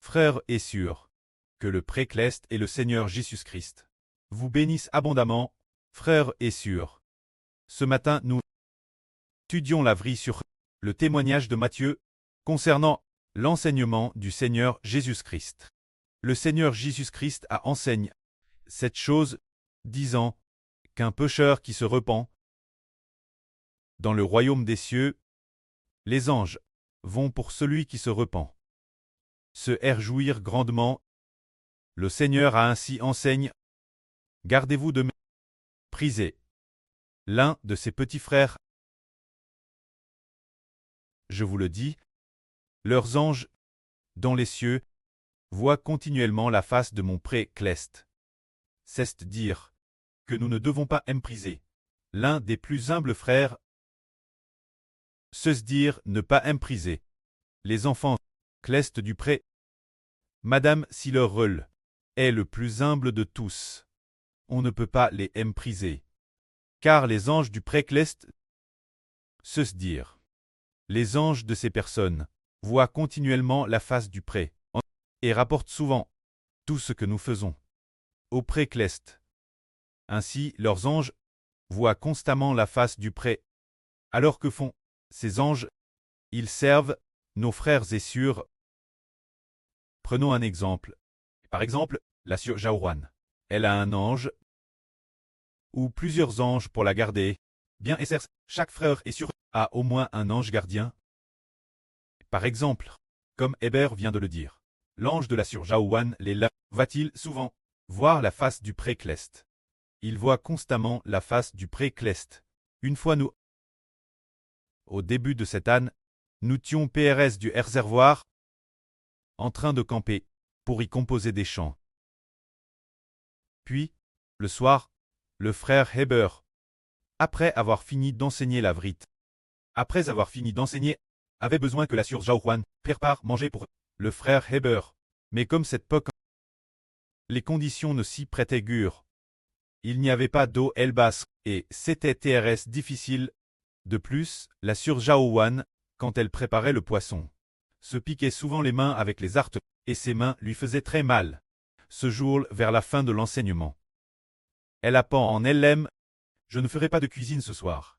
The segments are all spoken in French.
Frères et sœurs, que le Précleste et le Seigneur Jésus-Christ vous bénissent abondamment, frères et sœurs. Ce matin, nous étudions la vie sur le témoignage de Matthieu concernant l'enseignement du Seigneur Jésus-Christ. Le Seigneur Jésus-Christ a enseigné cette chose, disant qu'un pécheur qui se repent dans le royaume des cieux, les anges vont pour celui qui se repent se réjouir grandement. Le Seigneur a ainsi enseigné: gardez-vous de mépriser l'un de ses petits frères. Je vous le dis, leurs anges, dans les cieux, voient continuellement la face de mon Précleste. C'est dire que nous ne devons pas mépriser l'un des plus humbles frères. C'est dire ne pas mépriser les enfants clestes du pré. Madame, si leur rôle est le plus humble de tous, on ne peut pas les mépriser, car les anges du Précleste, c'est dire les anges de ces personnes, voient continuellement la face du pré, et rapportent souvent tout ce que nous faisons au Précleste. Ainsi, leurs anges voient constamment la face du pré. Alors que font ces anges? Ils servent nos frères et sœurs. Prenons un exemple. Par exemple, la sœur Jaouane. Elle a un ange ou plusieurs anges pour la garder. Bien et certes, chaque frère et sœur a au moins un ange gardien. Par exemple, comme Hébert vient de le dire, l'ange de la sœur Jaouane va-t-il souvent voir la face du Précleste? Il voit constamment la face du Précleste. Une fois nous, au début de cette année, nous étions PRS du réservoir, en train de camper, pour y composer des chants. Puis, le soir, le frère Heber, après avoir fini d'enseigner la vrite, avait besoin que la sœur Jaouane prépare manger pour le frère Heber. Mais comme cette époque, les conditions ne s'y prêtaient guère. Il n'y avait pas d'eau basse, et c'était TRS difficile. De plus, la sœur Jaouane, quand elle préparait le poisson, se piquait souvent les mains avec les artes, et ses mains lui faisaient très mal. Ce jour, vers la fin de l'enseignement, elle append en elle-même: je ne ferai pas de cuisine ce soir,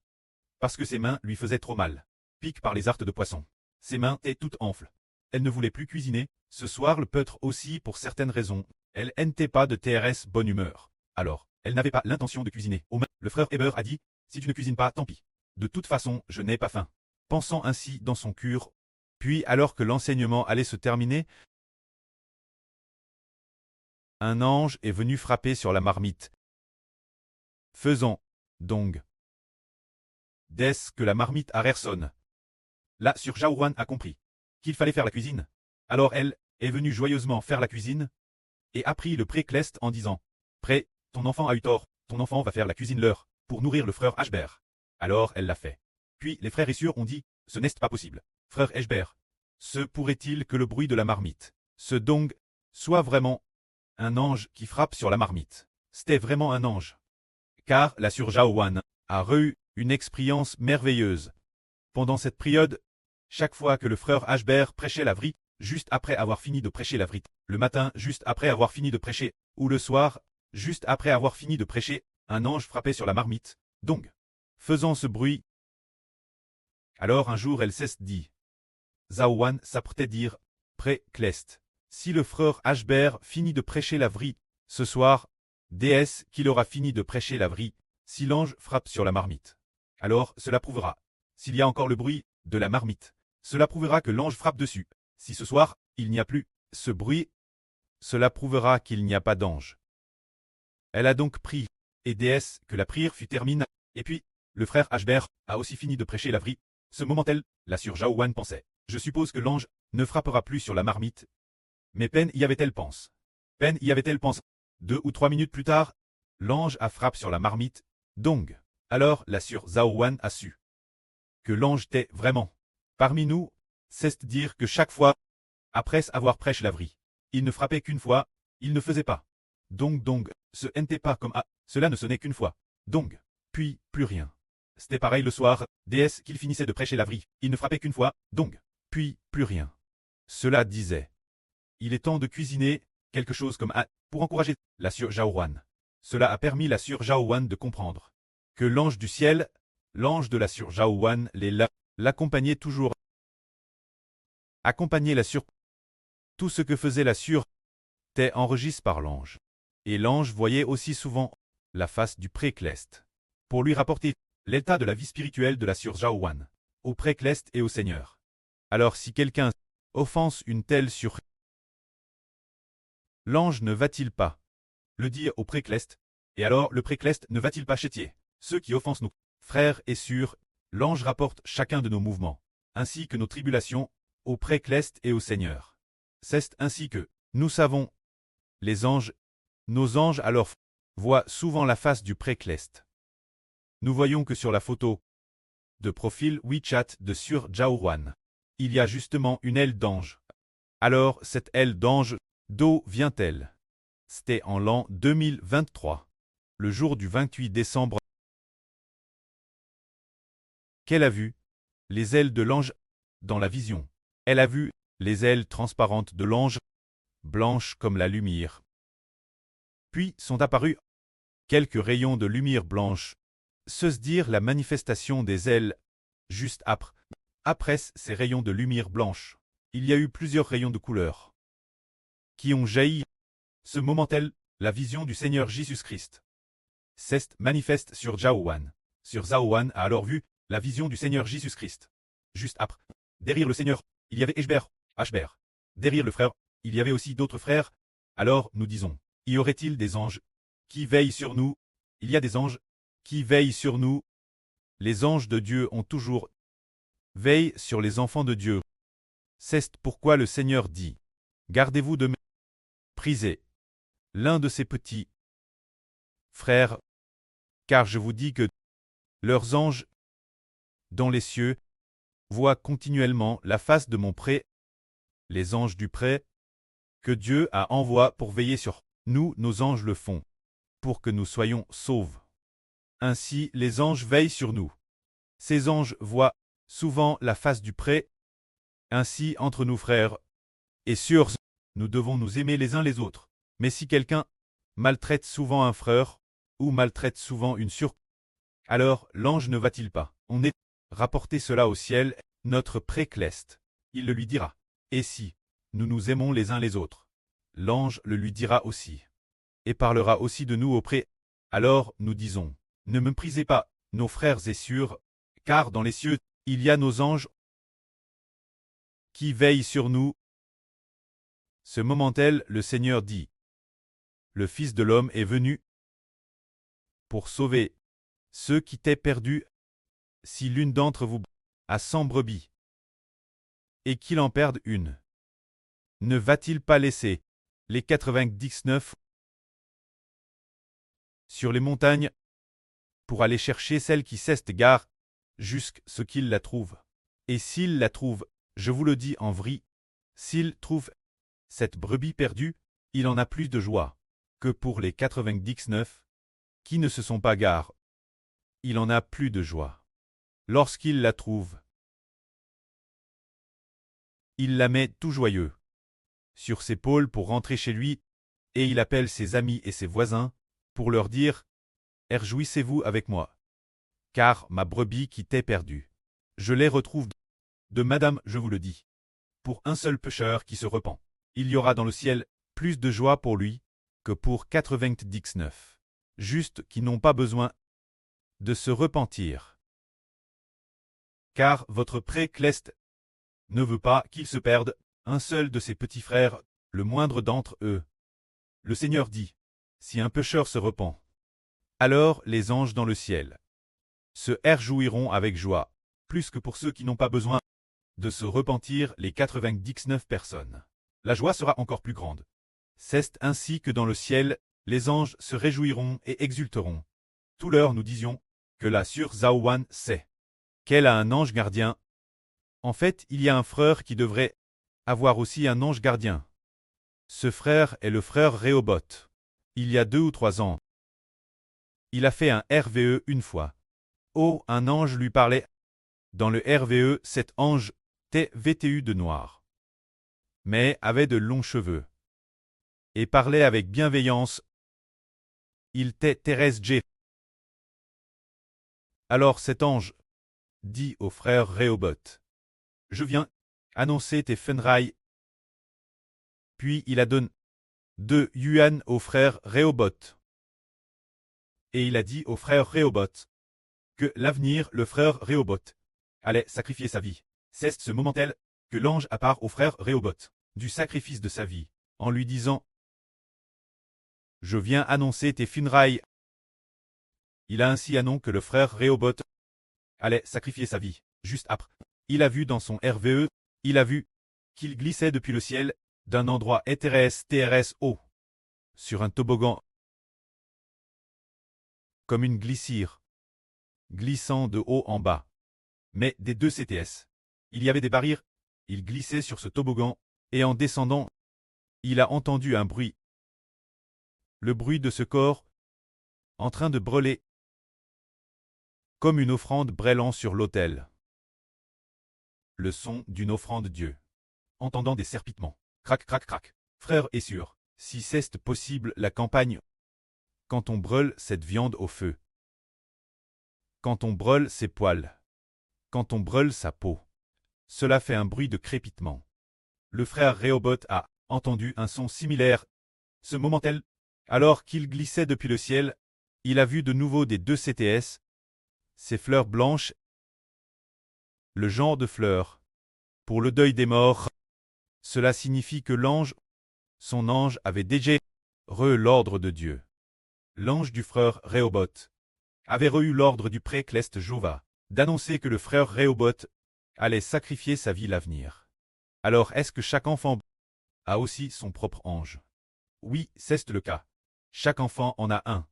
parce que ses mains lui faisaient trop mal. Pique par les artes de poisson. Ses mains étaient toutes enflées. Elle ne voulait plus cuisiner. Ce soir, le peut-être aussi pour certaines raisons. Elle n'était pas de TRS bonne humeur. Alors, elle n'avait pas l'intention de cuisiner. Au moins, le frère Heber a dit: si tu ne cuisines pas, tant pis. De toute façon, je n'ai pas faim. Pensant ainsi dans son cœur. Puis, alors que l'enseignement allait se terminer, un ange est venu frapper sur la marmite, faisant donc dès que la marmite à sonne. Là, sur Jaouane a compris qu'il fallait faire la cuisine. Alors elle est venue joyeusement faire la cuisine et a pris le Précleste en disant: Pré, ton enfant a eu tort, ton enfant va faire la cuisine leur pour nourrir le frère Ashbert. Alors elle l'a fait. Puis les frères et sœurs ont dit: ce n'est pas possible. Frère Ashbert, se pourrait-il que le bruit de la marmite, ce dong, soit vraiment un ange qui frappe sur la marmite? C'était vraiment un ange. Car la sœur Jaouane a eu une expérience merveilleuse. Pendant cette période, chaque fois que le frère Ashbert prêchait la vrite, juste après avoir fini de prêcher la vrite, le matin, juste après avoir fini de prêcher, ou le soir, juste après avoir fini de prêcher, un ange frappait sur la marmite, donc, faisant ce bruit. Alors un jour elle s'est dit: Zaouane s'apprêtait dire: Précleste, si le frère Ashbert finit de prêcher la vrite, ce soir, déesse qu'il aura fini de prêcher la vrite, si l'ange frappe sur la marmite. Alors cela prouvera, s'il y a encore le bruit de la marmite, cela prouvera que l'ange frappe dessus. Si ce soir, il n'y a plus ce bruit, cela prouvera qu'il n'y a pas d'ange. Elle a donc prié, et déesse que la prière fut terminée, et puis, le frère Ashbert a aussi fini de prêcher la vrite. Ce moment-elle, la sœur Jaouane pensait: je suppose que l'ange ne frappera plus sur la marmite. Mais peine y avait-elle pense. 2 ou 3 minutes plus tard, l'ange a frappé sur la marmite, donc. Alors la sœur Jaouane a su que l'ange était vraiment parmi nous, c'est dire que chaque fois, après avoir prêché la vrite, il ne frappait qu'une fois, il ne faisait pas. Donc, ce n'était pas comme cela ne sonnait qu'une fois. Donc, puis, plus rien. C'était pareil le soir, déesse qu'il finissait de prêcher la vrite, il ne frappait qu'une fois, donc, puis, plus rien. Cela disait Il est temps de cuisiner, quelque chose comme un, pour encourager la sœur Zhaohuan. Cela a permis la sœur Zhaohuan de comprendre que l'ange du ciel, l'ange de la sœur Zhaohuan, l'accompagnait toujours. Accompagner la sœur. Tout ce que faisait la sœur était enregistré par l'ange. Et l'ange voyait aussi souvent la face du pré-Cleste, pour lui rapporter l'état de la vie spirituelle de la sœur Zhaohuan, au pré-Cleste et au Seigneur. Alors si quelqu'un offense une telle sœur, l'ange ne va-t-il pas le dire au pré-Cleste, et alors le pré-Cleste ne va-t-il pas châtier ceux qui offensent nos frères et sœurs? L'ange rapporte chacun de nos mouvements, ainsi que nos tribulations, au pré-Cleste et au Seigneur. C'est ainsi que nous savons, les anges, nos anges alors voient souvent la face du pré-Cleste. Nous voyons que sur la photo de profil WeChat de Sœur Zhaohuan, il y a justement une aile d'ange. Alors cette aile d'ange, d'où vient-elle? C'était en l'an 2023, le jour du 28 décembre, qu'elle a vu les ailes de l'ange dans la vision. Elle a vu les ailes transparentes de l'ange, blanches comme la lumière. Puis sont apparus quelques rayons de lumière blanche, se dire la manifestation des ailes. Juste après ces rayons de lumière blanche, il y a eu plusieurs rayons de couleur qui ont jailli. Ce moment-là, la vision du Seigneur Jésus-Christ s'est manifeste sur Zhaohuan. Sur Zhaohuan a alors vu la vision du Seigneur Jésus-Christ. Juste après, derrière le Seigneur, il y avait Ashber. Derrière le frère, il y avait aussi d'autres frères. Alors nous disons, y aurait-il des anges qui veillent sur nous? Il y a des anges qui veillent sur nous. Les anges de Dieu ont toujours veillé sur les enfants de Dieu. C'est pourquoi le Seigneur dit, gardez-vous de mépriser l'un de ces petits frères, car je vous dis que leurs anges dans les cieux voient continuellement la face de mon pré, les anges du pré, que Dieu a envoyé pour veiller sur nous. Nos anges le font, pour que nous soyons sauvés. Ainsi les anges veillent sur nous. Ces anges voient souvent la face du pré. Ainsi entre nous frères et sœurs, nous devons nous aimer les uns les autres. Mais si quelqu'un maltraite souvent un frère, ou maltraite souvent une sœur, alors l'ange ne va-t-il pas rapporter cela au ciel, notre pré-Cleste? Il le lui dira. Et si nous nous aimons les uns les autres, l'ange le lui dira aussi, et parlera aussi de nous auprès. Alors nous disons, ne méprisez pas nos frères et sœurs, car dans les cieux, il y a nos anges qui veillent sur nous. Ce moment-là, le Seigneur dit, le Fils de l'homme est venu pour sauver ceux qui étaient perdus. Si l'une d'entre vous a 100 brebis, et qu'il en perde une, ne va-t-il pas laisser les 99 sur les montagnes pour aller chercher celle qui s'égare jusqu'à ce qu'il la trouve? Et s'il la trouve, je vous le dis en vrai, s'il trouve cette brebis perdue, il en a plus de joie que pour les 99 qui ne se sont pas garés. Il en a plus de joie. Lorsqu'il la trouve, il la met tout joyeux sur ses épaules pour rentrer chez lui, et il appelle ses amis et ses voisins pour leur dire « Réjouissez-vous avec moi, car ma brebis qui t'est perdue, je l'ai retrouvée. De madame, je vous le dis, pour un seul pécheur qui se repent, il y aura dans le ciel plus de joie pour lui que pour 99 justes qui n'ont pas besoin de se repentir. Car votre pré-Cleste ne veut pas qu'il se perde un seul de ses petits frères, le moindre d'entre eux. Le Seigneur dit, si un pécheur se repent, alors les anges dans le ciel se réjouiront avec joie, plus que pour ceux qui n'ont pas besoin de se repentir, les 99 personnes. La joie sera encore plus grande. C'est ainsi que dans le ciel, les anges se réjouiront et exulteront. Tout l'heure nous disions que la sœur Zhaohuan sait qu'elle a un ange gardien. En fait, il y a un frère qui devrait avoir aussi un ange gardien. Ce frère est le frère Rehoboth. Il y a 2 ou 3 ans, il a fait un RVE une fois. Oh, un ange lui parlait. Dans le RVE, cet ange était vêtu de noir. mais avait de longs cheveux, et parlait avec bienveillance. Il était Thérèse J. Alors cet ange dit au frère Rehoboth, « Je viens annoncer tes funérailles. » Puis il a donné 2 yuan au frère Rehoboth. Et il a dit au frère Rehoboth que l'avenir, le frère Rehoboth, allait sacrifier sa vie. C'est ce moment tel que l'ange appart au frère Rehoboth du sacrifice de sa vie, en lui disant « Je viens annoncer tes funérailles. » Il a ainsi annoncé que le frère Rehoboth allait sacrifier sa vie. Juste après, il a vu dans son RVE, il a vu qu'il glissait depuis le ciel, d'un endroit TRS sur un toboggan, comme une glissure, glissant de haut en bas. Mais des 2 CTS, il y avait des barrières, il glissait sur ce toboggan, et en descendant, il a entendu un bruit. Le bruit de ce corps, en train de brûler, comme une offrande brûlant sur l'autel. Le son d'une offrande Dieu. Entendant des serpitements. Crac, crac, crac. Frère est sûr, si c'est possible la campagne, quand on brûle cette viande au feu, quand on brûle ses poils, quand on brûle sa peau, cela fait un bruit de crépitement. Le frère Rehoboth a entendu un son similaire. Ce moment tel, alors qu'il glissait depuis le ciel, il a vu de nouveau des 2 CTS, ces fleurs blanches, le genre de fleurs, pour le deuil des morts. Cela signifie que l'ange, son ange avait déjà l'ordre de Dieu. L'ange du frère Rehoboth avait eu l'ordre du prêtre Jova d'annoncer que le frère Rehoboth allait sacrifier sa vie l'avenir. Alors est-ce que chaque enfant a aussi son propre ange? Oui, c'est le cas. Chaque enfant en a un.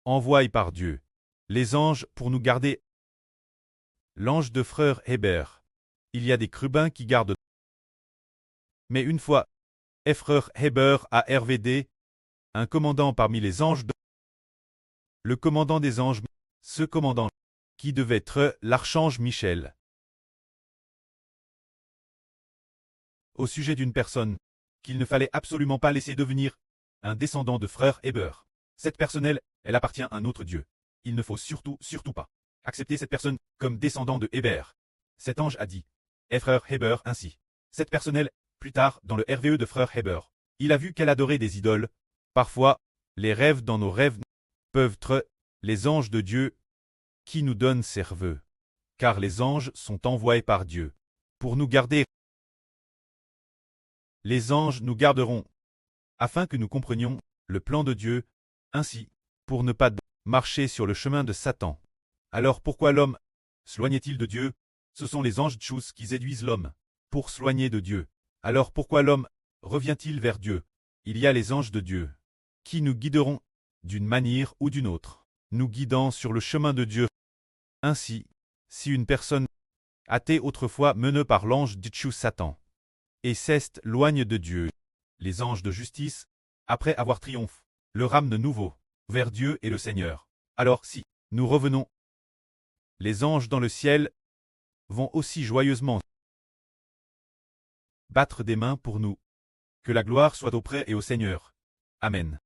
Envoyé par Dieu. Les anges pour nous garder. L'ange de frère Hébert. Il y a des chérubins qui gardent. Mais une fois, frère Hébert a RVD, un commandant parmi les anges de... Le commandant des anges, ce commandant, qui devait être l'archange Michel. Au sujet d'une personne, qu'il ne fallait absolument pas laisser devenir un descendant de frère Hébert. Cette personne, elle appartient à un autre Dieu. Il ne faut surtout pas accepter cette personne comme descendant de Hébert. Cet ange a dit, frère Hébert ainsi. Cette personne, plus tard, dans le RVE de frère Hébert, il a vu qu'elle adorait des idoles. Parfois, les rêves dans nos rêves peuvent être les anges de Dieu qui nous donnent ses vœux. Car les anges sont envoyés par Dieu pour nous garder. Les anges nous garderont, afin que nous comprenions le plan de Dieu, ainsi, pour ne pas marcher sur le chemin de Satan. Alors pourquoi l'homme s'éloigne-t-il de Dieu? Ce sont les anges tchous qui séduisent l'homme pour s'éloigner de Dieu. Alors pourquoi l'homme revient-il vers Dieu? Il y a les anges de Dieu qui nous guideront d'une manière ou d'une autre, nous guidant sur le chemin de Dieu. Ainsi, si une personne a été autrefois menée par l'ange tchou Satan, et s'est loigne de Dieu, les anges de justice, après avoir triomphé, le ramenent de nouveau vers Dieu et le Seigneur. Alors si nous revenons, les anges dans le ciel vont aussi joyeusement battre des mains pour nous. Que la gloire soit auprès et au Seigneur. Amen.